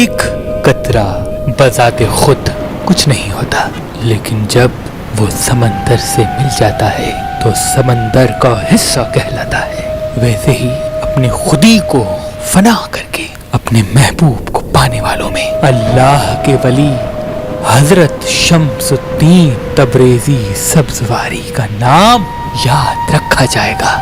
ایک قطرہ بذات خود کچھ نہیں ہوتا، لیکن جب وہ سمندر سے مل جاتا ہے تو سمندر کا حصہ کہلاتا ہے۔ ویسے ہی اپنے خودی کو فنا کر کے اپنے محبوب کو پانے والوں میں اللہ کے ولی حضرت شمس الدین تبریزی سبزواری کا نام یاد رکھا جائے گا۔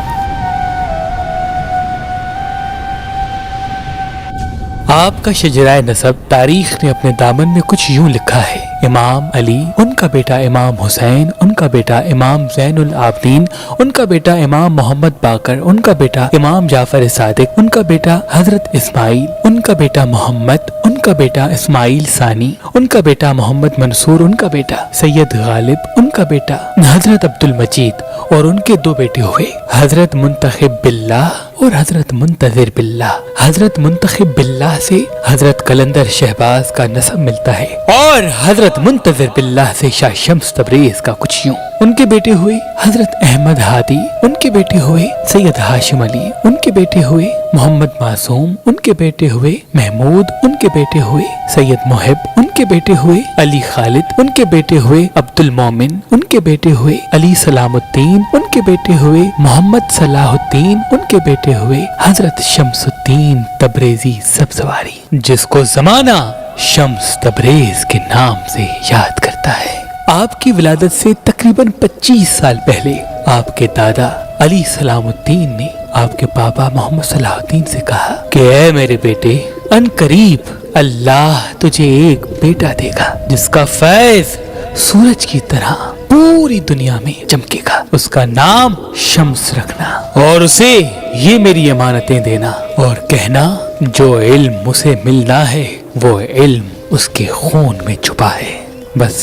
آپ کا شجرہ نسب تاریخ نے اپنے دامن میں کچھ یوں لکھا ہے: امام علی، ان کا بیٹا امام حسین، ان کا بیٹا امام زین العابدین، ان کا بیٹا امام محمد باقر، ان کا بیٹا امام جعفر صادق، ان کا بیٹا حضرت اسماعیل، ان کا بیٹا محمد، ان کا بیٹا اسماعیل ثانی، ان کا بیٹا محمد منصور، ان کا بیٹا سید غالب، ان کا بیٹا حضرت عبد المجید، اور ان کے دو بیٹے ہوئے حضرت منتخب باللہ اور حضرت منتظر باللہ۔ حضرت منتخب باللہ سے حضرت قلندر شہباز کا نسب ملتا ہے، اور حضرت منتظر باللہ سے شاہ شمس تبریز کا کچھ یوں۔ ان کے بیٹے ہوئے حضرت احمد ہادی، ان کے بیٹے ہوئے سید ہاشم علی، ان کے بیٹے ہوئے محمد معصوم، ان کے بیٹے ہوئے محمود، ان کے بیٹے ہوئے سید محب، ان کے بیٹے ہوئے علی خالد، ان کے بیٹے ہوئے عبد المومن، ان کے بیٹے ہوئے علی سلام الدین، ان کے بیٹے ہوئے محمد صلاح الدین، ان کے بیٹے ہوئے حضرت شمس الدین تبریزی سبزواری، جس کو زمانہ شمس تبریز کے نام سے یاد کرتا ہے۔ آپ کی ولادت سے تقریباً 25 سال پہلے آپ کے دادا علی سلام الدین نے آپ کے بابا محمد صلاح الدین سے کہا کہ اے میرے بیٹے، ان قریب اللہ تجھے ایک بیٹا دے گا جس کا فیض سورج کی طرح پوری دنیا میں چمکے گا، اس کا نام شمس رکھنا، اور اسے یہ میری امانتیں دینا اور کہنا جو علم اسے ملنا ہے وہ علم اس کے خون میں چھپا ہے۔ بس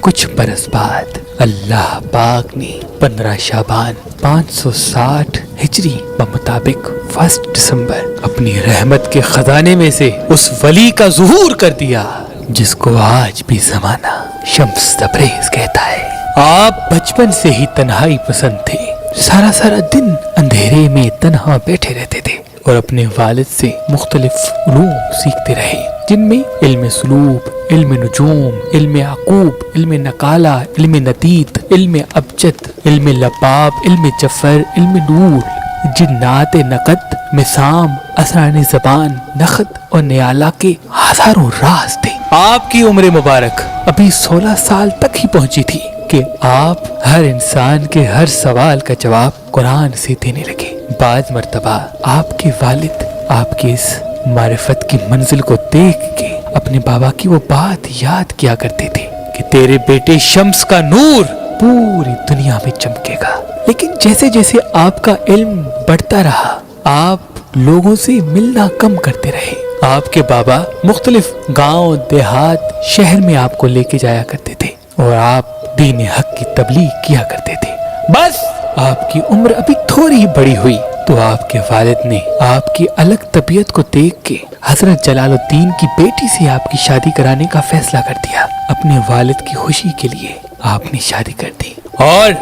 کچھ برس بعد اللہ پاک نے 15 شعبان 560 ہجری بمطابق 1 دسمبر اپنی رحمت کے خزانے میں سے اس ولی کا ظہور کر دیا جس کو آج بھی زمانہ شمس تبریز کہتا ہے۔ آپ بچپن سے ہی تنہائی پسند تھے، سارا دن اندھیرے میں تنہا بیٹھے رہتے تھے اور اپنے والد سے مختلف علوم سیکھتے رہے، جن میں علم سلوک، علم نجوم، علم عقوب، علم نقالہ، علم نتیت، علم ابجد، علم لباب، علم جفر، علم نور، جنات نقد، مسام، اسرار زبان، نخد اور نیالہ کے ہزاروں راز تھے۔ آپ کی عمر مبارک ابھی 16 سال تک ہی پہنچی تھی کہ آپ ہر انسان کے ہر سوال کا جواب قرآن سے دینے لگے۔ بعض مرتبہ آپ کے والد آپ کی اس معرفت کی منزل کو دیکھ کے اپنے بابا کی وہ بات یاد کیا کرتے تھے کہ تیرے بیٹے شمس کا نور پوری دنیا میں چمکے گا۔ لیکن جیسے جیسے آپ کا علم بڑھتا رہا، آپ لوگوں سے ملنا کم کرتے رہے۔ آپ کے بابا مختلف گاؤں، دیہات، شہر میں آپ کو لے کے جایا کرتے تھے اور آپ دین حق کی تبلیغ کیا کرتے تھے۔ بس آپ کی عمر ابھی تھوڑی ہی بڑی ہوئی تو آپ کے والد نے آپ کی الگ طبیعت کو دیکھ کے حضرت جلال الدین کی بیٹی سے آپ کی شادی کرانے کا فیصلہ کر دیا۔ اپنے والد کی خوشی کے لیے آپ نے شادی کر دی اور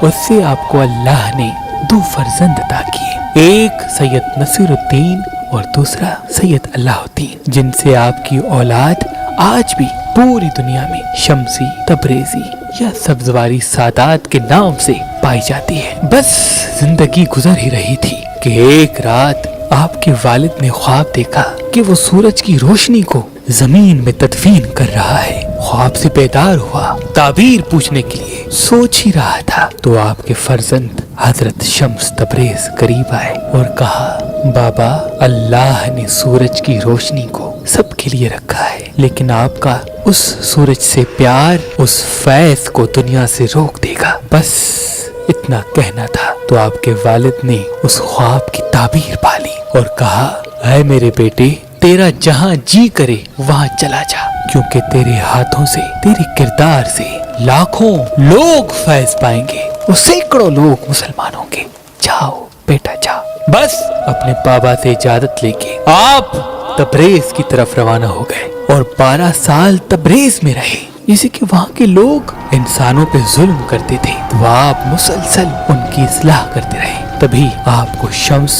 اس سے آپ کو اللہ نے 2 فرزند عطا کیے، ایک سید نصیر الدین اور دوسرا سید اللہ الدین، جن سے آپ کی اولاد آج بھی پوری دنیا میں شمسی، تبریزی یا سبزواری سادات کے نام سے پائی جاتی ہے۔ بس زندگی گزر ہی رہی تھی کہ ایک رات آپ کے والد نے خواب دیکھا کہ وہ سورج کی روشنی کو زمین میں تدفین کر رہا ہے۔ خواب سے بیدار ہوا، تعبیر پوچھنے کے لیے سوچ ہی رہا تھا تو آپ کے فرزند حضرت شمس تبریز قریب آئے اور کہا، بابا، اللہ نے سورج کی روشنی کو سب کے لیے رکھا ہے، لیکن آپ کا اس سورج سے پیار اس فیض کو دنیا سے روک دے گا۔ بس اتنا کہنا تھا تو آپ کے والد نے اس خواب کی تعبیر پالی اور کہا، اے میرے بیٹے، تیرا جہاں جی کرے وہاں چلا جا، کیونکہ تیرے ہاتھوں سے، تیرے کردار سے لاکھوں لوگ فیض پائیں گے اور سینکڑوں لوگ مسلمان ہوں گے۔ جاؤ بیٹا جاؤ۔ بس اپنے بابا سے اجازت لے کے آپ تبریز کی طرف روانہ ہو گئے اور 12 سال تبریز میں رہے۔ جیسے کہ وہاں کے لوگ انسانوں پہ ظلم کرتے تھے تو آپ مسلسل ان کی اصلاح کرتے رہے، تبھی آپ کو شمس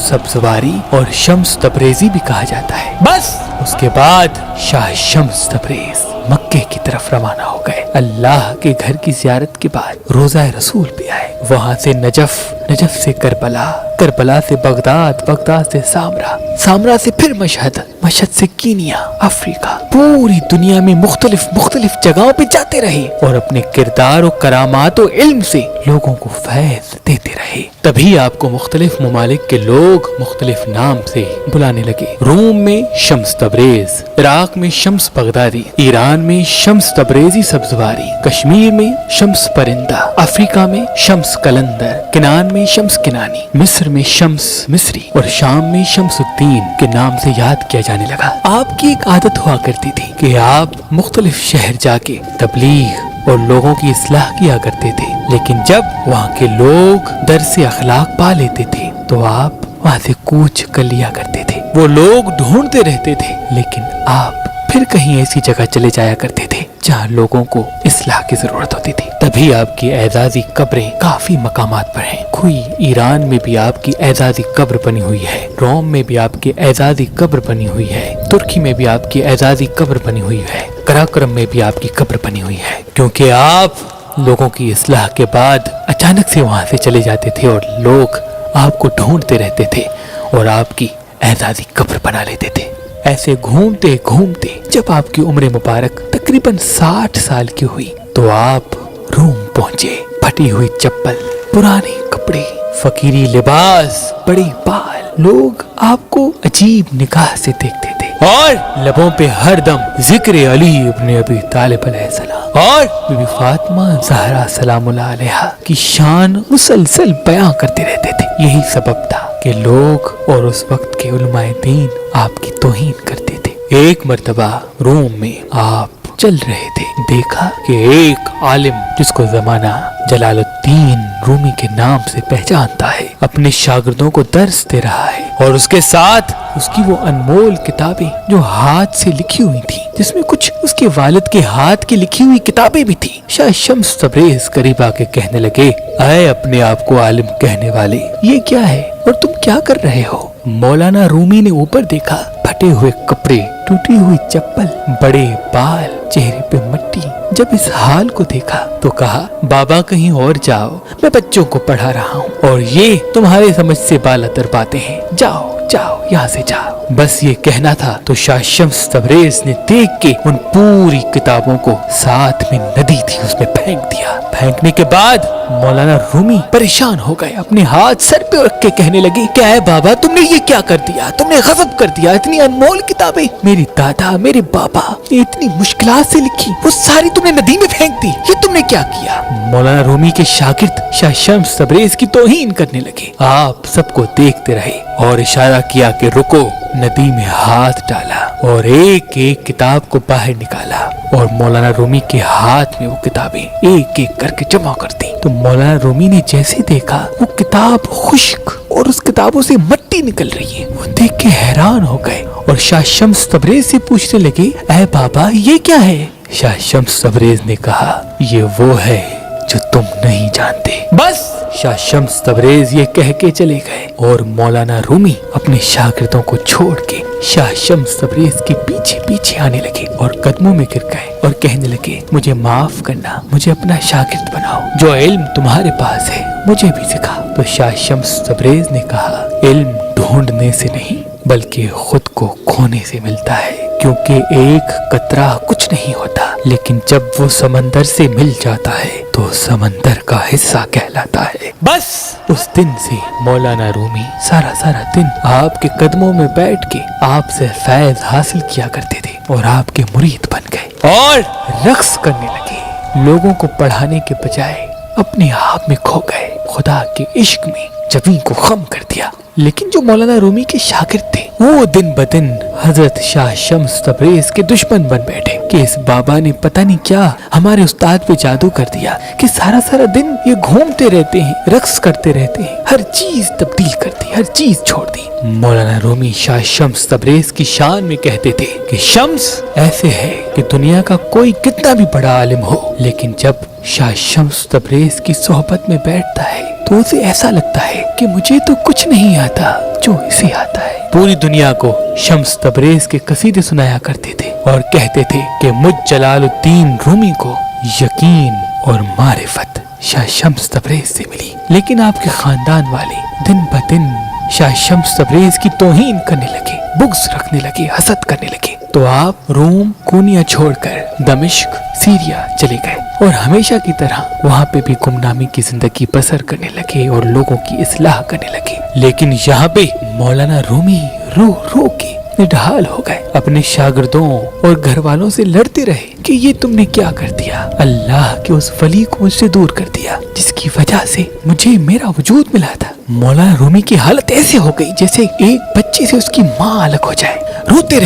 سبزواری اور شمس تبریزی بھی کہا جاتا ہے۔ بس اس کے بعد شاہ شمس تبریز مکے کی طرف روانہ ہو گئے۔ اللہ کے گھر کی زیارت کے بعد روضہ رسول پہ آئے، وہاں سے نجف، نجف سے کربلا، کربلا سے بغداد، بغداد سے سامرا، سامرا سے پھر مشہد، مشہد سے کینیا، افریقہ، پوری دنیا میں مختلف مختلف جگہوں پہ جاتے رہے اور اپنے کردار و کرامات و علم سے لوگوں کو فیض دیتے رہے۔ تبھی آپ کو مختلف ممالک کے لوگ مختلف نام سے بلانے لگے۔ روم میں شمس تبریز، عراق میں شمس بغدادی، ایران میں شمس تبریزی سبزواری، کشمیر میں شمس پرندہ، افریقہ میں شمس کلندر، کنان میں شمس کنانی، مصر میں شمس مصری اور شام میں شمس الدین کے نام سے یاد کیا جانے لگا۔ آپ کی ایک عادت ہوا کرتی تھی کہ آپ مختلف شہر جا کے تبلیغ اور لوگوں کی اصلاح کیا کرتے تھے، لیکن جب وہاں کے لوگ درس اخلاق پا لیتے تھے تو آپ وہاں سے کوچ کر لیا کرتے تھے۔ وہ لوگ ڈھونڈتے رہتے تھے، لیکن آپ پھر کہیں ایسی جگہ چلے جایا کرتے تھے جہاں لوگوں کو اصلاح کی ضرورت ہوتی تھی۔ تبھی آپ کی اعزازی قبریں کافی مقامات پر ہیں۔ کوئی ایران میں بھی آپ کی اعزازی قبر بنی ہوئی ہے، روم میں بھی آپ کی اعزازی قبر بنی ہوئی ہے، ترکی میں بھی آپ کی اعزازی قبر بنی ہوئی ہے، قراقرم میں بھی آپ کی قبر بنی ہوئی ہے، کیونکہ آپ لوگوں کی اصلاح کے بعد اچانک سے وہاں سے چلے جاتے تھے اور لوگ آپ کو ڈھونڈتے رہتے تھے اور آپ کی اعزازی قبر بنا لیتے تھے۔ ایسے گھومتے گھومتے جب آپ کی عمر مبارک تقریباً 60 سال کی ہوئی تو آپ روم پہنچے۔ پھٹی ہوئی چپل، پرانے کپڑے، فقیری لباس، بڑے بال، لوگ آپ کو عجیب نگاہ سے دیکھتے تھے اور لبوں پہ ہر دم ذکر علی ابن ابی طالب علیہ السلام اور بی بی فاطمہ زہرا سلام اللہ علیہا کی شان مسلسل بیان کرتے رہتے تھے۔ یہی سبب تھا کہ لوگ اور اس وقت کے علماء دین آپ کی توہین کرتے تھے۔ ایک مرتبہ روم میں آپ چل رہے تھے، دیکھا کہ ایک عالم جس کو زمانہ جلال الدین رومی کے نام سے پہچانتا ہے اپنے شاگردوں کو درس دے رہا ہے، اور اس کے ساتھ اس کی وہ انمول کتابیں جو ہاتھ سے لکھی ہوئی تھی، جس میں کچھ اس کے والد کے ہاتھ کی لکھی ہوئی کتابیں بھی تھی۔ شاہ شمس تبریز قریب آ کے کہنے لگے، اے اپنے آپ کو عالم کہنے والے، یہ کیا ہے اور تم کیا کر رہے ہو؟ مولانا رومی نے اوپر دیکھا، پھٹے ہوئے کپڑے، ٹوٹی ہوئی چپل، بڑے بال، چہرے پہ مٹی۔ جب اس حال کو دیکھا تو کہا، بابا کہیں اور جاؤ، میں بچوں کو پڑھا رہا ہوں اور یہ تمہارے سمجھ سے بالاتر باتیں ہیں، جاؤ جاؤ یہاں سے جاؤ۔ بس یہ کہنا تھا تو شاہ شمس تبریز نے دیکھ کے ان پوری کتابوں کو، ساتھ میں ندی تھی اس میں پھینک دیا۔ پھینکنے کے بعد مولانا رومی پریشان ہو گئے، اپنے ہاتھ سر پہ رکھ کے کہنے لگے، کیا ہے بابا، تم نے یہ کیا کر دیا؟ تم نے غضب کر دیا، اتنی انمول کتابیں میری دادا میرے بابا نے اتنی مشکلات سے لکھی، وہ ساری تم نے ندی میں پھینک دی، یہ تم نے کیا کیا؟ مولانا رومی کے شاگرد شاہ شمس تبریز کی توہین کرنے لگے۔ آپ سب کو دیکھتے رہے اور اشارہ کیا کہ رکو۔ ندی میں ہاتھ ڈالا اور ایک ایک کتاب کو باہر نکالا اور مولانا رومی کے ہاتھ میں وہ کتابیں ایک ایک کر کے جمع کر دی۔ تو مولانا رومی نے جیسے دیکھا وہ کتاب خشک اور اس کتابوں سے مٹی نکل رہی ہے، وہ دیکھ کے حیران ہو گئے اور شاہ شمس تبریز سے پوچھنے لگے، اے بابا یہ کیا ہے؟ شاہ شمس تبریز نے کہا، یہ وہ ہے جو تم نہیں جانتے۔ بس شاہ شمس تبریز یہ کہہ کے چلے گئے اور مولانا رومی اپنے شاگردوں کو چھوڑ کے شاہ شمس تبریز کے پیچھے پیچھے آنے لگے اور قدموں میں گر گئے اور کہنے لگے، مجھے معاف کرنا، مجھے اپنا شاگرد بناؤ، جو علم تمہارے پاس ہے مجھے بھی سکھا۔ تو شاہ شمس تبریز نے کہا، علم ڈھونڈنے سے نہیں بلکہ خود کو کھونے سے ملتا ہے، کیونکہ ایک قطرہ کچھ نہیں ہوتا، لیکن جب وہ سمندر سے مل جاتا ہے تو سمندر کا حصہ کہلاتا ہے۔ بس اس دن سے مولانا رومی سارا دن آپ کے قدموں میں بیٹھ کے آپ سے فیض حاصل کیا کرتے تھے اور آپ کے مرید بن گئے اور رقص کرنے لگے۔ لوگوں کو پڑھانے کے بجائے اپنے آپ میں کھو گئے، خدا کے عشق میں جبیں کو خم کر دیا۔ لیکن جو مولانا رومی کے شاگرد تھے वो दिन ब दिन हजरत शाह शम्स तबरेज के दुश्मन बन बैठे कि इस बाबा ने पता नहीं क्या हमारे उस्ताद पे जादू कर दिया कि सारा सारा दिन ये घूमते रहते हैं, रक्स करते रहते हैं, हर चीज तब्दील कर दी, हर चीज छोड़ दी। मौलाना रूमी शाह शम्स तबरेज की शान में कहते थे कि शम्स ऐसे है कि दुनिया का कोई कितना भी बड़ा आलिम हो, लेकिन जब शाह शम्स तबरेज की सोहबत में बैठता है तो उसे ऐसा लगता है कि मुझे तो कुछ नहीं आता जो इसे आता है। पूरी दुनिया को शम्स तबरेज के कसीदे सुनाया करते थे और कहते थे कि मुझ जलालुद्दीन रूमी को यकीन और मारिफत शाह शम्स तबरेज से मिली। लेकिन आपके खानदान वाले दिन ब दिन शाह शम्स तबरेज की तौहीन करने लगे, बुग़्ज़ रखने लगे, हसद करने लगे। तो आप रोम कोनिया छोड़कर दमिश्क सीरिया चले गए और हमेशा की तरह वहाँ पे भी गुमनामी की जिंदगी बसर करने लगे और लोगों की इस्लाह करने लगे। लेकिन यहाँ पे मौलाना रूमी रो रो के निढाल हो गए, अपने शागिर्दों और घर वालों से लड़ते रहे कि ये तुमने क्या कर दिया, अल्लाह के उस वली को मुझसे दूर कर दिया जिसकी वजह से मुझे मेरा वजूद मिला था। मौलाना रूमी की हालत ऐसे हो गई जैसे एक बच्चे से उसकी माँ अलग हो जाए। रोते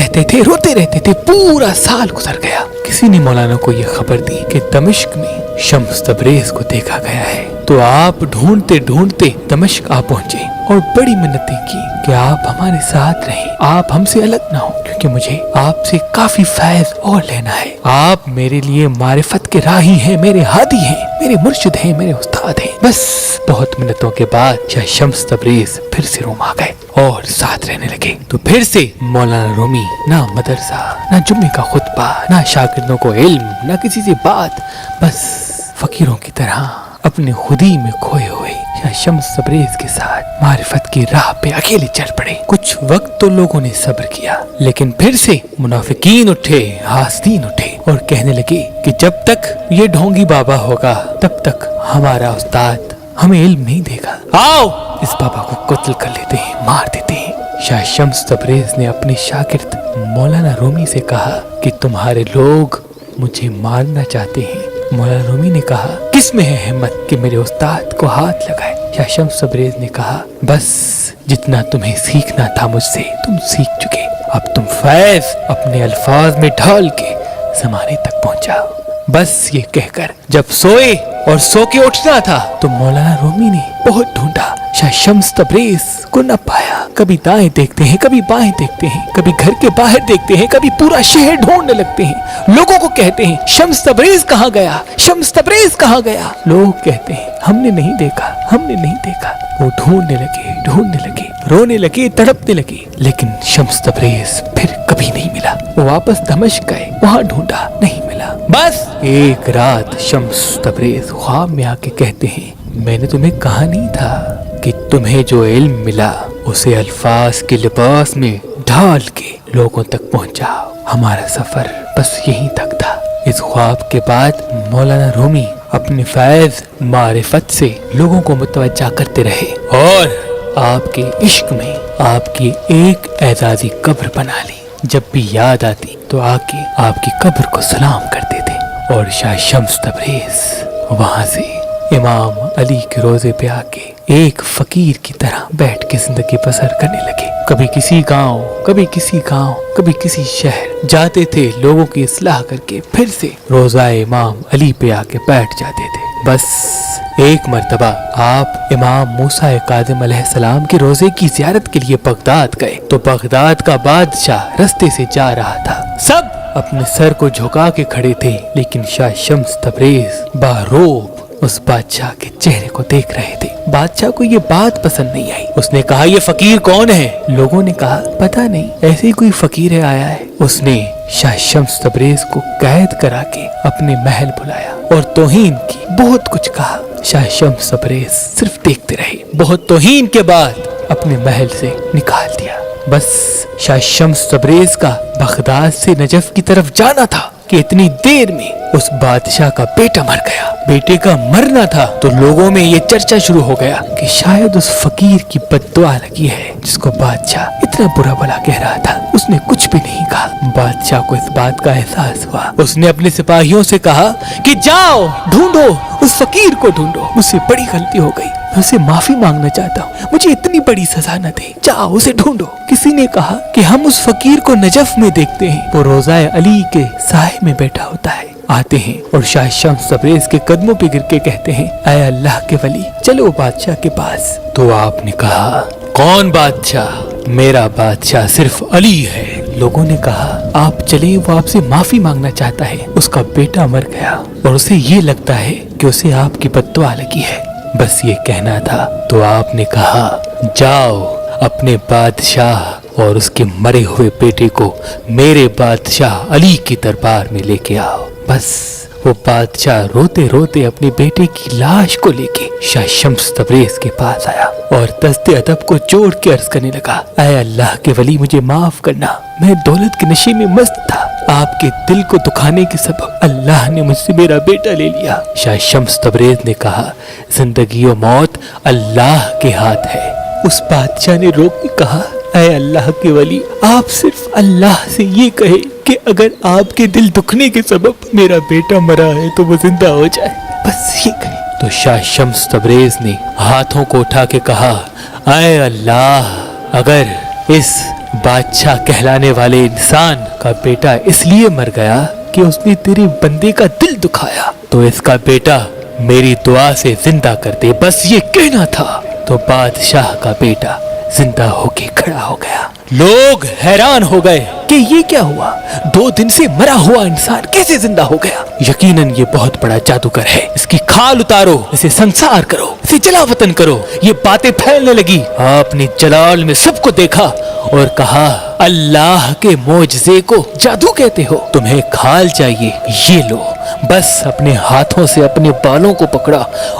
रहते थे, पूरा साल गुजर गया। किसी ने मौलाना को ये खबर दी कि दमिश्क में शम्स तबरेज को देखा गया है। तो आप ढूंढते ढूंढते दमिश्क आ पहुंचे और बड़ी मिन्नतें की कि आप हमारे साथ रहें, आप हमसे अलग ना हो, क्योंकि मुझे आपसे काफी फैज़ और लेना है। आप मेरे लिए मारिफत के राही हैं, मेरे हादी हैं, मेरे मुर्शिद हैं, मेरे उस्ताद हैं। बस बहुत मिन्नतों के बाद शाह शम्स तबरेज फिर से रोम आ गए और साथ रहने लगे। तो फिर से मौलाना रूमी ना मदरसा, ना जुम्मे का खुतबा, ना शागिर्दों को इल्म, ना किसी से बात, बस फकीरों की तरह अपने खुदी में खोए हुए शाह शम्स तबरेज के साथ मारिफत की राह पे अकेले चल पड़े। कुछ वक्त तो लोगों ने सब्र किया, लेकिन फिर से मुनाफिकीन उठे, हासदीन उठे और कहने लगे कि जब तक ये ढोंगी बाबा होगा तब तक हमारा उस्ताद हमें इल्म नहीं देगा। आओ इस बाबा को कत्ल कर लेते हैं, मार देते हैं। शाह शम्स तबरेज ने अपने शागिर्द मौलाना रूमी से कहा कि तुम्हारे लोग मुझे मारना चाहते हैं। मौलाना रूमी ने कहा किस में है हिम्मत कि मेरे उस्ताद को हाथ लगाए। शाह शम्स तबरेज ने कहा बस जितना तुम्हें सीखना था मुझसे तुम सीख चुके, अब तुम फैज़ अपने अल्फाज में ढाल के ज़माने तक पहुंचाओ। बस ये कहकर जब सोए और सो के उठना था तो मौलाना रूमी ने बहुत ढूंढा, शाह शम्स तबरेज को न पाया। कभी दाएं देखते हैं, कभी बाएं देखते हैं, कभी घर के बाहर देखते हैं, कभी पूरा शहर ढूंढने लगते हैं। लोगों को कहते हैं शम्स तबरेज कहाँ गया, शम्स तबरेज कहाँ गया। लोग कहते हैं हमने नहीं देखा, हमने नहीं देखा। वो ढूंढने लगे, रोने लगे, तड़पने लगे, लेकिन शम्स तबरेज फिर कभी नहीं मिला। वो वापस दमिश्क गए, वहाँ ढूंढा, नहीं मिला। बस एक रात शम्स तबरेज ख्वाब में आके कहते हैं मैंने तुम्हें कहा नहीं था कि तुम्हें जो इल्म मिला उसे अल्फाज के लिबास में ढाल के लोगों तक पहुंचाओ। हमारा सफर बस यहीं तक था। इस ख्वाब के बाद मौलाना रूमी अपने फैज़ मारिफत से लोगों को मुतवज्जा करते रहे और आपके इश्क में आपकी एक एजाजी कब्र बना ली। जब भी याद आती तो आके आपकी कब्र को सलाम करते थे। और शाह शम्स तबरेज वहां से इमाम अली के रोजे पे आके एक फकीर की तरह बैठ के जिंदगी बसर करने लगे। कभी किसी गांव, कभी किसी गांव, कभी किसी शहर जाते थे, लोगों की इस्लाह करके फिर से रोजा इमाम अली पे आके बैठ जाते थे। बस एक मर्तबा आप इमाम मूसा काज़िम अलैहिस्सलाम के रोजे की ज़ियारत के लिए बगदाद गए तो बगदाद का बादशाह रास्ते से जा रहा था। सब अपने सर को झुका के खड़े थे, लेकिन शाह शम्स तबरेज बारोब उस बादशाह के चेहरे को देख रहे थे। बादशाह को ये बात पसंद नहीं आई। उसने कहा ये फकीर कौन है? लोगों ने कहा पता नहीं, ऐसे ही कोई फकीर है आया है। उसने शाह शम्स तबरेज को कैद करा के अपने महल बुलाया और तौहीन की, बहुत कुछ कहा। शाह शम्स तबरेज सिर्फ देखते रहे। बहुत तौहीन के बाद अपने महल से निकाल दिया। बस शाह शम्स तबरेज का बगदाद से नजफ की तरफ जाना था कि इतनी देर में उस बादशाह का बेटा मर गया। बेटे का मरना था तो लोगों में ये चर्चा शुरू हो गया कि शायद उस फकीर की बद्दुआ लगी है जिसको बादशाह इतना बुरा भला कह रहा था। उसने कुछ भी नहीं कहा। बादशाह को इस बात का एहसास हुआ। उसने अपने सिपाहियों से कहा कि जाओ ढूंढो, उस फकीर को ढूंढो, मुझसे बड़ी गलती हो गई, मैं उसे माफी मांगना चाहता हूँ, मुझे इतनी बड़ी सजा न दे, जाओ उसे ढूंढो। किसी ने कहा कि हम उस फकीर को नजफ में देखते हैं, वो रोज़ाए अली के साए में बैठा होता है। आते हैं और शाह शम्स तबरेज के कदमों पे गिर के कहते हैं, ऐ अल्लाह के वली, चलो बादशाह के पास। तो आपने कहा, कौन बादशाह? मेरा बादशाह सिर्फ अली है। लोगों ने कहा, आप चले, वो आपसे माफी मांगना चाहता है, उसका बेटा मर गया और उसे ये लगता है कि उसे आपकी बद्दुआ लगी है, बस ये कहना था। तो आपने कहा, जाओ अपने बादशाह और उसके मरे हुए बेटे को मेरे बादशाह अली की दरबार में लेके आओ। बस वो बादशाह रोते रोते अपने बेटे की लाश को लेके शाह शम्स तबरेज के पास आया और दस्ते अदब को जोड़ के अर्ज करने लगा, ऐ अल्लाह के वली, मुझे माफ करना, मैं दौलत के नशे में मस्त था, आपके दिल को दुखाने के सबब अल्लाह ने मुझसे मेरा बेटा ले लिया। शाह शम्स तबरेज ने कहा, जिंदगी और मौत अल्लाह के हाथ है। उस बादशाह ने रोक के कहा, ऐ अल्लाह के वली, आप सिर्फ अल्लाह से ये कहे कि अगर आपके दिल दुखने के सबब मेरा बेटा मरा है तो वो जिंदा हो जाए, बस ये कहे। तो शाह शम्स तबरेज ने हाथों को उठा के कहा, ऐ अल्लाह, अगर इस बादशाह कहलाने वाले इंसान का बेटा इसलिए मर गया कि उसने तेरे बंदे का दिल दुखाया, तो इसका बेटा मेरी दुआ से जिंदा कर दे, बस ये कहना था। तो बादशाह का बेटा जिंदा होके खड़ा हो गया। लोग हैरान हो गए कि ये क्या हुआ, 2 दिन से मरा हुआ इंसान कैसे जिंदा हो गया। यकीनन ये बहुत बड़ा जादूगर है, इसकी खाल उतारो, इसे संसार करो, इसे जलावतन करो। ये बातें फैलने लगी। आपने जलाल में सबको देखा और कहा, अल्लाह के मोजज़े को जादू कहते हो, तुम्हें खाल चाहिए, ये लो। बस अपने हाथों से अपने बालों को पकड़ा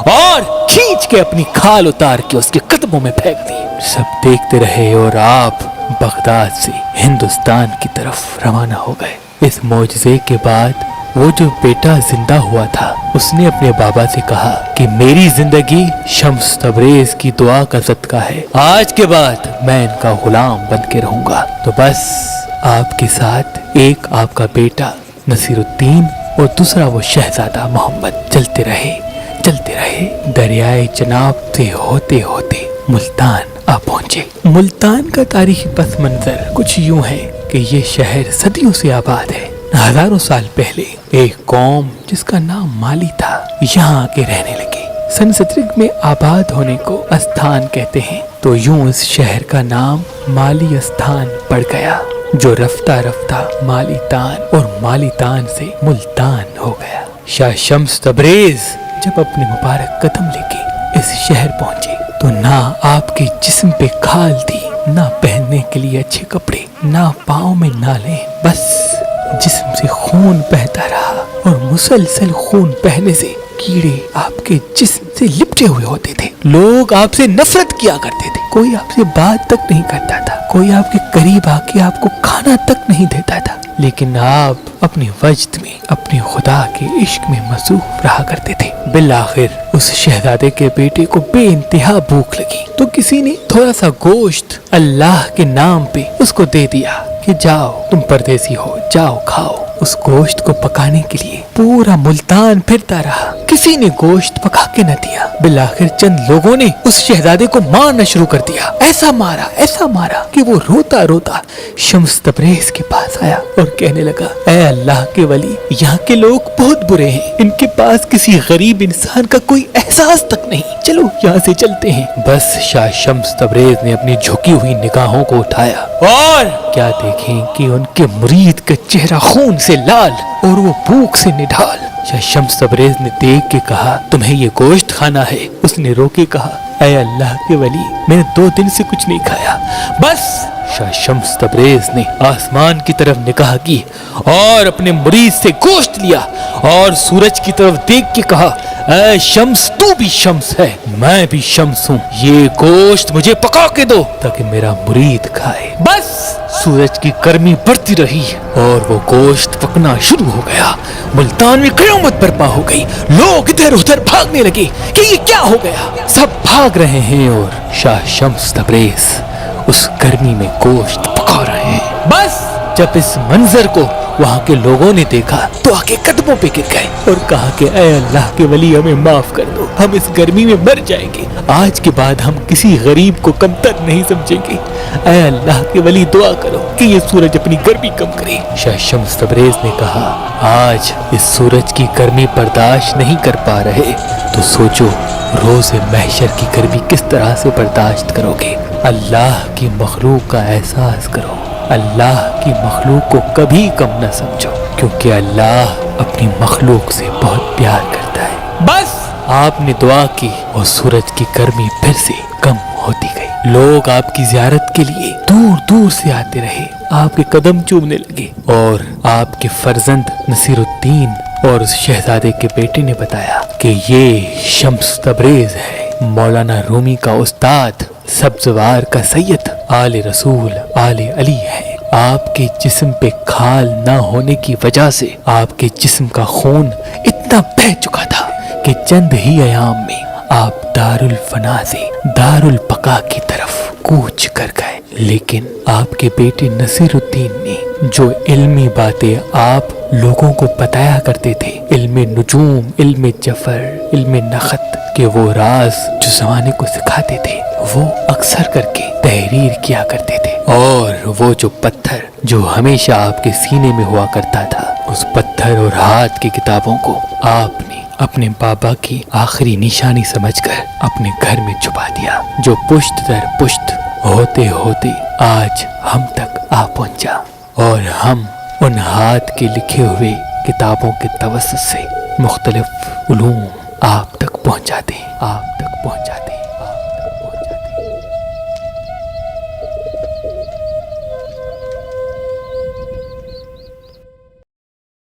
और खींच के अपनी खाल उतार के उसके कदमों में फेंक दी। सब देखते रहे और आप बगदाद से हिंदुस्तान की तरफ रवाना हो गए। इस मोजज़े के बाद वो जो बेटा जिंदा हुआ था, उसने अपने बाबा से कहा कि मेरी जिंदगी शम्स तबरेज की दुआ का सदका है, आज के बाद मैं इनका गुलाम बन के रहूंगा। तो बस आपके साथ एक आपका बेटा नसीरुद्दीन और दूसरा वो शहजादा मोहम्मद चलते रहे। दरियाए जनाब से होते होते मुल्तान आ पहुंचे। मुल्तान का तारीखी पस मंजर कुछ यूं है कि ये शहर सदियों से आबाद है। हजारों साल पहले एक कौम जिसका नाम माली था यहाँ आके रहने लगी। संस्कृत में आबाद होने को अस्थान कहते हैं, तो यूं इस शहर का नाम माली अस्थान पड़ गया, जो रफ्ता रफ्ता मालीतान और मालीतान से मुल्तान हो गया। शाह शम्स तबरेज जब अपने मुबारक कदम लेके इस शहर पहुंचे तो ना आपके जिस्म पे खाल थी, ना पहनने के लिए अच्छे कपड़े, ना पाँव में नाले, बस जिस्म से खून बहता रहा और मुसलसल खून बहने से कीड़े आपके जिस्म से लिपटे हुए होते थे। लोग आपसे नफरत किया करते थे, कोई आपसे बात तक नहीं करता था, कोई आपके करीब आके आपको खाना तक नहीं देता था, लेकिन आप अपने वजद में अपने खुदा के इश्क में मसरूफ रहा करते थे। बिलाखिर उस शहजादे के बेटे को बेइंतहा भूख लगी तो किसी ने थोड़ा सा गोश्त अल्लाह के नाम पे उसको दे दिया कि जाओ, तुम परदेसी हो, जाओ खाओ। उस गोश्त को पकाने के लिए पूरा मुल्तान फिरता रहा, किसी ने गोश्त पका के न दिया। बिलाखिर चंद लोगों ने उस शहजादे को मारना शुरू कर दिया, ऐसा मारा कि वो रोता रोता शम्स तबरेज के पास आया और कहने लगा, ऐ अल्लाह के वली, यहाँ के लोग बहुत बुरे हैं, इनके पास किसी गरीब इंसान का कोई एहसास तक नहीं, चलो यहाँ से चलते हैं। बस शाह शम्स तबरेज ने अपनी झुकी हुई निगाहों को उठाया और क्या देखें कि उनके मुरीद का चेहरा खून से लाल और वो भूख से निढाल। शाह शम्स तबरेज ने देख के कहा, तुम्हें ये गोश्त खाना है? उसने रो के कहा, ऐ अल्लाह के वली, मैंने 2 दिन से कुछ नहीं खाया। बस शाह शम्स तबरेज ने आसमान की तरफ निगाह की और अपने मुरीद से गोश्त लिया और सूरज की तरफ देख के कहा, ऐ शम्स, तू भी शम्स है, मैं भी शम्स हूँ, ये गोश्त मुझे पका के दो ताकि मेरा मुरीद खाए। बस सूरज की गर्मी बढ़ती रही और वो गोश्त पकना शुरू हो गया। मुल्तान में क़यामत बर्पा हो गई, लोग इधर उधर भागने लगे कि ये क्या हो गया। सब भाग रहे हैं और शाह शम्स तबरेज उस गर्मी में गोश्त पका रहे हैं। बस जब इस मंजर को वहाँ के लोगों ने देखा तो आके कदमों पे गिर गए और कहा कि ऐ अल्लाह के वली हमें माफ कर दो, हम इस गर्मी में मर जाएंगे, आज के बाद हम किसी गरीब को कमतर नहीं समझेंगे, ऐ अल्लाह के वली दुआ करो कि ये सूरज अपनी गर्मी कम करे। शाह शम्स तबरेज ने कहा, आज इस सूरज की गर्मी बर्दाश्त नहीं कर पा रहे तो सोचो रोज़े महशर की गर्मी किस तरह से बर्दाश्त करोगे। अल्लाह की मखलूक का एहसास करो, अल्लाह की मखलूक को कभी कम न समझो, क्योंकि अल्लाह अपनी मखलूक से बहुत प्यार करता है। बस आपने दुआ की और सूरज की गर्मी फिर से कम होती गई। लोग आपकी जियारत के लिए दूर दूर से आते रहे, आपके कदम चूमने लगे और आपके फर्जंद नसीरुद्दीन और उस शहजादे के बेटे ने बताया कि ये शम्स तबरेज है, मौलाना रूमी का उस्ताद, सब्जवार का सैयद, आले रसूल आले अली है। आपके जिस्म पे खाल ना होने की वजह से आपके जिस्म का खून इतना बह चुका था कि चंद ही अयाम में आप दारुल फना से दारुल बका की तरफ कूच कर गए। लेकिन आपके बेटे नसीरुद्दीन ने जो इल्मी बातें आप लोगों को बताया करते थे, इल्मे नुजूम, इल्मे जफर, इल्मे नखत के वो राज जो जमाने को सिखाते थे, वो अक्सर करके तहरीर किया करते थे। और वो जो पत्थर जो हमेशा आपके सीने में हुआ करता था, उस पत्थर और हाथ की किताबों को आपने अपने बाबा की आखिरी निशानी समझकर अपने घर में छुपा दिया, जो पुश्त दर पुश्त होते होते आज हम तक आ पहुंचा और हम उन हाथ के लिखे हुए किताबों के तवस्सुत से मुख्तलिफ उलूम आप तक पहुंचाते।